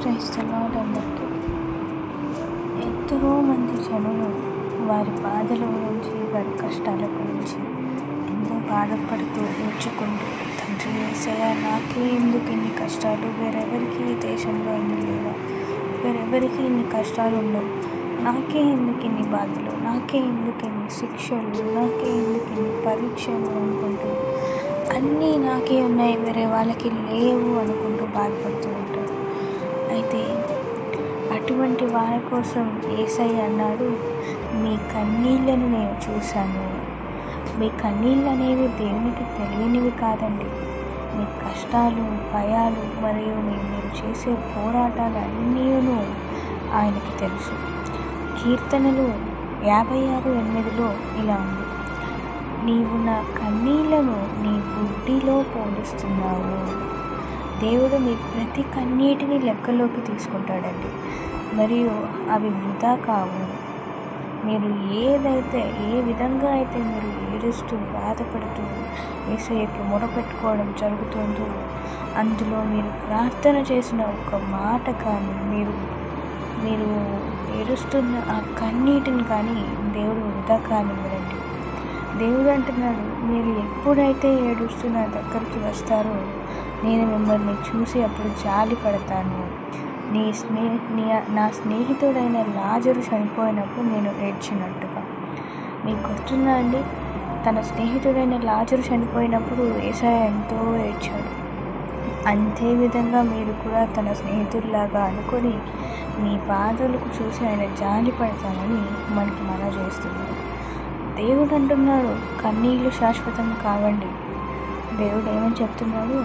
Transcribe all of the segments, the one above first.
క్రైస్తవులందరికీ ఎంతో మంది జనులు వారి బాధల గురించి, వారి కష్టాల గురించి ఎంతో బాధపడుతూ ఏడ్చుకుంటూ, తండ్రి యేసయ్యా నాకే ఎందుకు ఇన్ని కష్టాలు, వేరెవరికి ఈ దేశంలో ఇన్ని లేవా, వేరెవరికి ఇన్ని కష్టాలు ఉండవు, నాకే ఎందుకు ఇన్ని బాధలు, నాకే ఎందుకు ఇన్ని శిక్షలు, నాకే ఎందుకు ఇన్ని పరీక్షలు అనుకుంటూ అన్నీ నాకే ఉన్నాయి, వేరే వాళ్ళకి లేవు అనుకుంటూ బాధపడుతూ ఉంటారు. అయితే అటువంటి వారి కోసం యేసయ్య అన్నాడు, మీ కన్నీళ్లను నేను చూశాను. మీ కన్నీళ్ళు అనేవి దేవునికి తెలియనివి కాదండి. మీ కష్టాలు, భయాలు మరియు మీరు చేసే పోరాటాలు అన్నీను ఆయనకి తెలుసు. కీర్తనలు 56:8 ఇలా ఉంది, నీవు నా కన్నీళ్లను నీ బుడ్డిలో పోలుస్తున్నావు. దేవుడు మీ ప్రతి కన్నీటిని లెక్కలోకి తీసుకుంటాడండి, మరియు అవి వృధా కావు. మీరు ఏ విధంగా అయితే మీరు ఏడుస్తూ బాధపడుతూ యేసయ్యకి మొరపెట్టుకోవడం జరుగుతుందో, అందులో మీరు ప్రార్థన చేసిన ఒక మాట కానీ, మీరు ఏడుస్తున్న ఆ కన్నీటిని కానీ దేవుడు వృధా కానివ్వడండి. దేవుడు అంటున్నాడు, మీరు ఎప్పుడైతే ఏడుస్తూ నా దగ్గరికి వస్తారో నేను మిమ్మల్ని చూసి అప్పుడు జాలి పడతాను. నా స్నేహితుడైన లాజరు చనిపోయినప్పుడు నేను ఏడ్చినట్టుగా. మీకు గుర్తుందా అండి? తన స్నేహితుడైన లాజరు చనిపోయినప్పుడు యేసయ్య ఎంతో ఏడ్చాడు. అంతే విధంగా మీరు కూడా తన స్నేహితుడిలాగా అనుకొని మీ బాధలకు చూసి ఆయన జాలి పడతానని మనకి మనవి చేస్తున్నాడు. దేవుడు అంటున్నాడు, కన్నీళ్ళు శాశ్వతం కావండి. దేవుడు ఏమని చెప్తున్నాడు,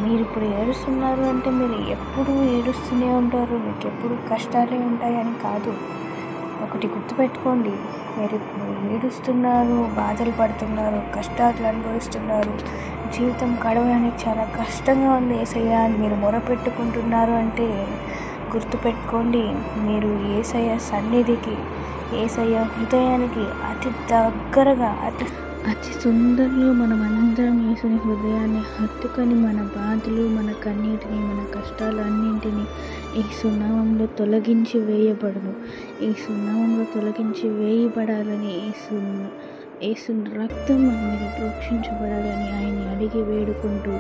మీరు ఇప్పుడు ఏడుస్తున్నారు అంటే మీరు ఎప్పుడు ఏడుస్తూనే ఉంటారు, మీకు ఎప్పుడు కష్టాలే ఉంటాయని కాదు. ఒకటి గుర్తుపెట్టుకోండి, మీరు ఇప్పుడు ఏడుస్తున్నారు, బాధలు పడుతున్నారు, కష్టాలు అనుభవిస్తున్నారు, జీవితం గడవడానికి చాలా కష్టంగా ఉంది యేసయ్య అని మీరు మొరపెట్టుకుంటున్నారు అంటే గుర్తుపెట్టుకోండి, మీరు యేసయ్య సన్నిధికి, యేసయ్య హృదయానికి అతి దగ్గరగా, అతి సుందరంగా మనమందరం యేసుని హృదయాన్ని హత్తుకొని మన బాధలు, మన కన్నీటిని, మన కష్టాలు అన్నింటినీ యేసు నామములో తొలగించి వేయబడును. యేసు నామములో తొలగించి వేయబడాలని, యేసు రక్తం మన మీద ప్రోక్షించబడాలని ఆయన్ని అడిగి వేడుకుంటూ,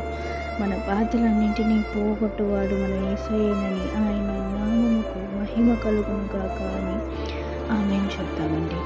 మన బాధలన్నింటినీ పోగొట్టువాడు మన యేసయ్యనని, ఆయన నామముకు మహిమ కలుగును గాక అని ఆమేన్ చెప్తామండి.